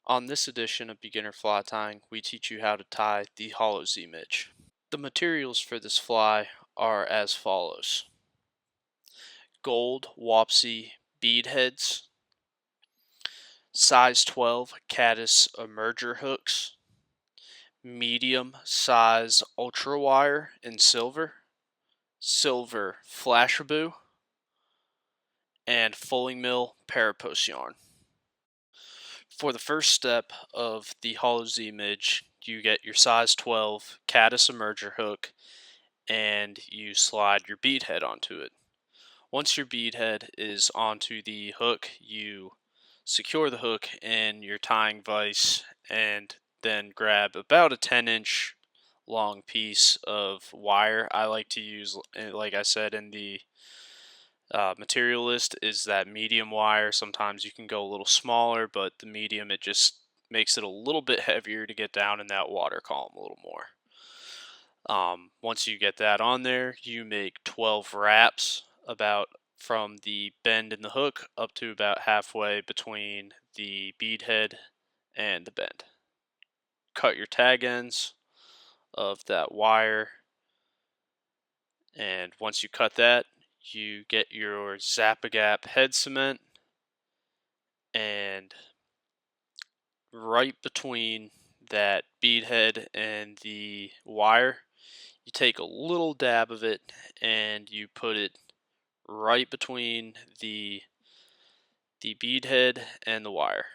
On this edition of Beginner Fly Tying, we teach you how to tie the Holo Z Midge. The materials for this fly are as follows: gold Wapsi bead heads, size 12 caddis emerger hooks, medium size ultra wire in silver, silver flashaboo, and fulling mill parapost yarn. For the first step of the Holo Z Midge, you get your size 12 caddis emerger hook and you slide your bead head onto it. Once your bead head is onto the hook, you secure the hook in your tying vise and then grab about a 10-inch long piece of wire. I like to use, like I said in the material list, is that medium wire. Sometimes you can go a little smaller, but the medium, it just makes it a little bit heavier to get down in that water column a little more. Once you get that on there, you make 12 wraps about from the bend in the hook up to about halfway between the bead head and the bend. Cut your tag ends of that wire, and once you cut that, you get your Zap-A-Gap head cement, and right between that bead head and the wire, you take a little dab of it and you put it right between the bead head and the wire.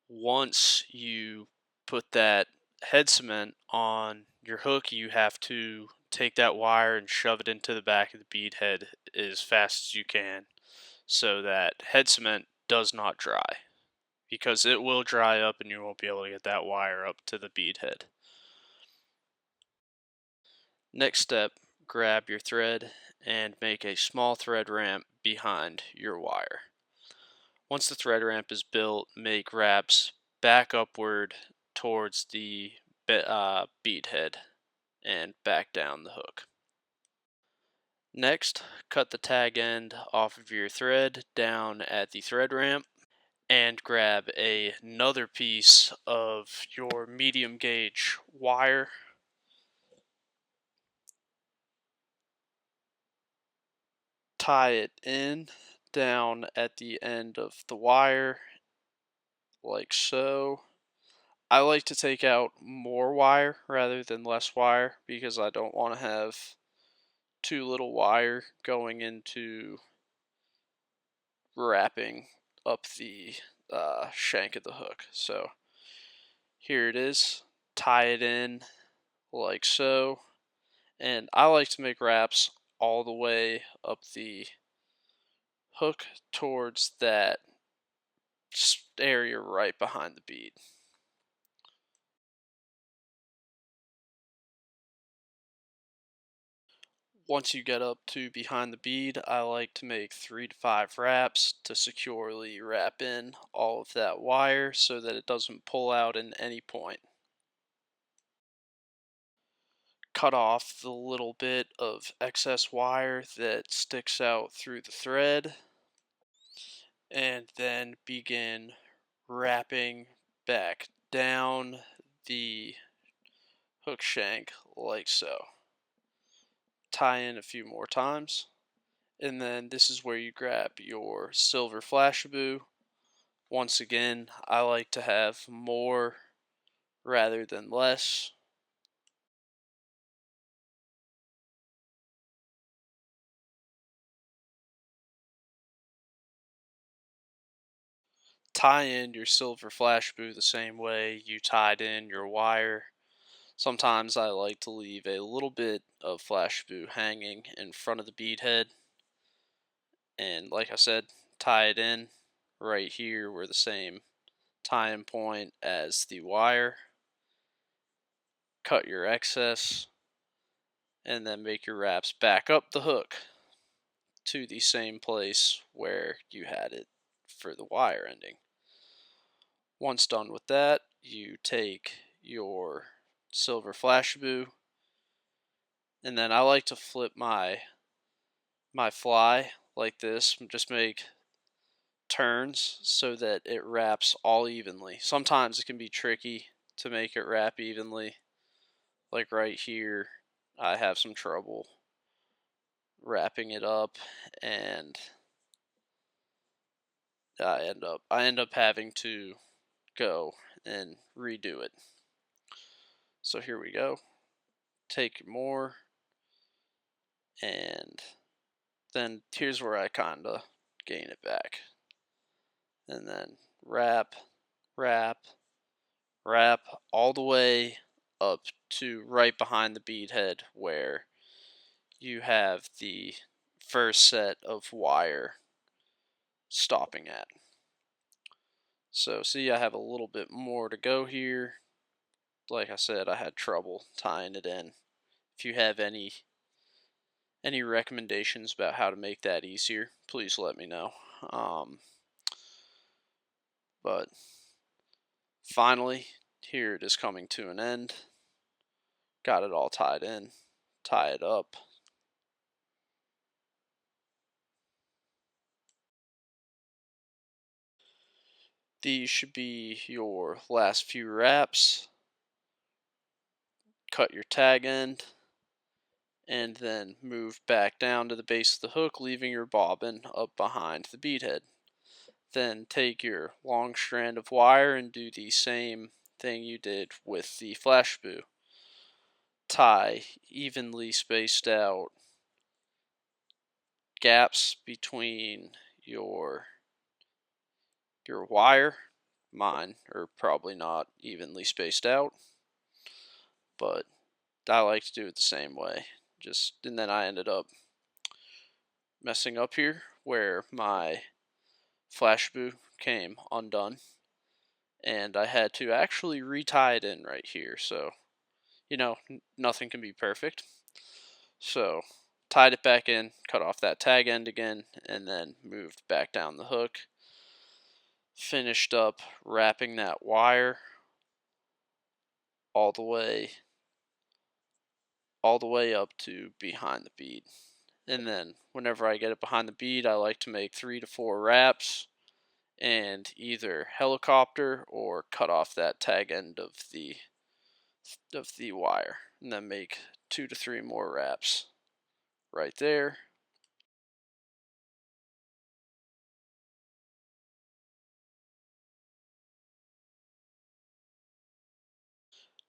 Once you put that head cement on your hook, you have to take that wire and shove it into the back of the bead head as fast as you can so that head cement does not dry, because it will dry up and you won't be able to get that wire up to the bead head. Next step, grab your thread and make a small thread ramp behind your wire. Once the thread ramp is built, make wraps back upward towards the bead head and back down the hook. Next, cut the tag end off of your thread down at the thread ramp and grab another piece of your medium gauge wire. Tie it in down at the end of the wire like so. I like to take out more wire rather than less wire because I don't want to have too little wire going into wrapping up the shank of the hook. So here it is. Tie it in like so. And I like to make wraps all the way up the hook towards that area right behind the bead. Once you get up to behind the bead, I like to make 3 to 5 wraps to securely wrap in all of that wire so that it doesn't pull out in any point. Cut off the little bit of excess wire that sticks out through the thread, and then begin wrapping back down the hook shank like so. Tie in a few more times, and then this is where you grab your silver flashaboo. Once again, I like to have more rather than less. Tie in your silver flashaboo the same way you tied in your wire. Sometimes I like to leave a little bit of flashaboo hanging in front of the bead head, and like I said, tie it in right here where the same tie-in point as the wire. Cut your excess and then make your wraps back up the hook to the same place where you had it for the wire ending. Once done with that, you take your silver flashaboo, and then I like to flip my fly like this. Just make turns so that it wraps all evenly. Sometimes it can be tricky to make it wrap evenly. Like right here, I have some trouble wrapping it up, and I end up having to go and redo it. So here we go. Take more, and then here's where I kinda gain it back. And then wrap, wrap, wrap all the way up to right behind the bead head where you have the first set of wire stopping at. So see, I have a little bit more to go here. Like I said, I had trouble tying it in. If you have any recommendations about how to make that easier, please let me know. But finally, here it is coming to an end. Got it all tied in. Tie it up. These should be your last few wraps. Cut your tag end, and then move back down to the base of the hook, leaving your bobbin up behind the bead head. Then take your long strand of wire and do the same thing you did with the flash boo. Tie evenly spaced out gaps between your wire. Mine are probably not evenly spaced out, but I like to do it the same way. And then I ended up messing up here where my flash boo came undone, and I had to actually retie it in right here. So, nothing can be perfect. So, tied it back in, cut off that tag end again, and then moved back down the hook. Finished up wrapping that wire all the way up to behind the bead. And then whenever I get it behind the bead, I like to make 3 to 4 wraps and either helicopter or cut off that tag end of the wire, and then make 2 to 3 more wraps right there.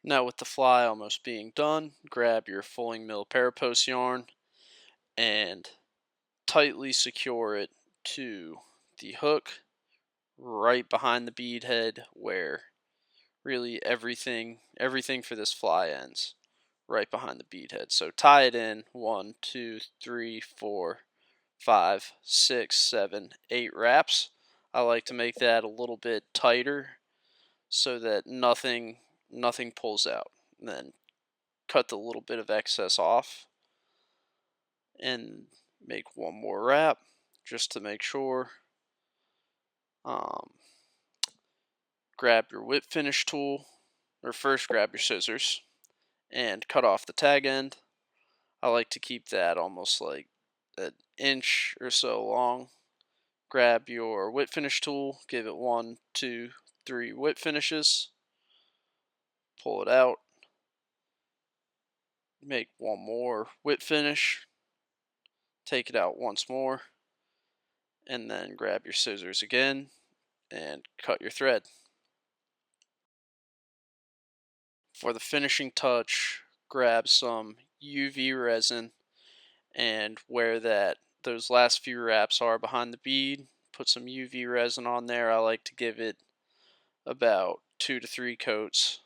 Now with the fly almost being done, grab your fulling mill parapost yarn and tightly secure it to the hook right behind the bead head where really everything for this fly ends, right behind the bead head. So tie it in 1, 2, 3, 4, 5, 6, 7, 8 wraps. I like to make that a little bit tighter so that nothing pulls out. And then cut the little bit of excess off and make one more wrap just to make sure. Grab your whip finish tool, or first grab your scissors and cut off the tag end. I like to keep that almost like an inch or so long. Grab your whip finish tool, give it 1, 2, 3 whip finishes, pull it out, make one more whip finish, take it out once more, and then grab your scissors again and cut your thread. For the finishing touch, grab some UV resin, and where those last few wraps are behind the bead, put some UV resin on there. I like to give it about 2 to 3 coats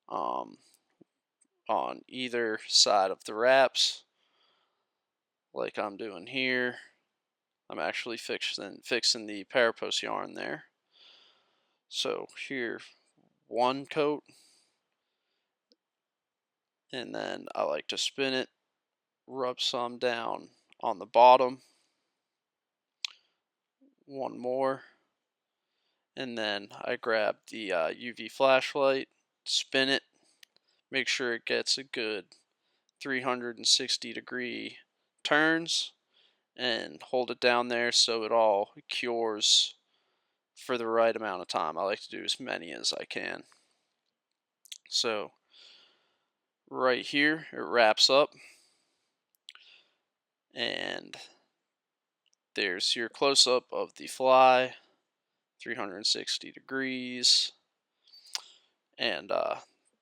on either side of the wraps, like I'm doing here. I'm actually fixing the parapost yarn there. So here, 1 coat, and then I like to spin it, rub some down on the bottom, 1 more, and then I grab the UV flashlight, spin it, make sure it gets a good 360-degree turns, and hold it down there so it all cures for the right amount of time. I like to do as many as I can. So right here it wraps up, and there's your close-up of the fly, 360 degrees, and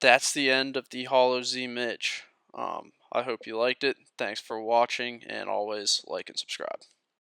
that's the end of the Holo Z Midge. I hope you liked it. Thanks for watching, and always like and subscribe.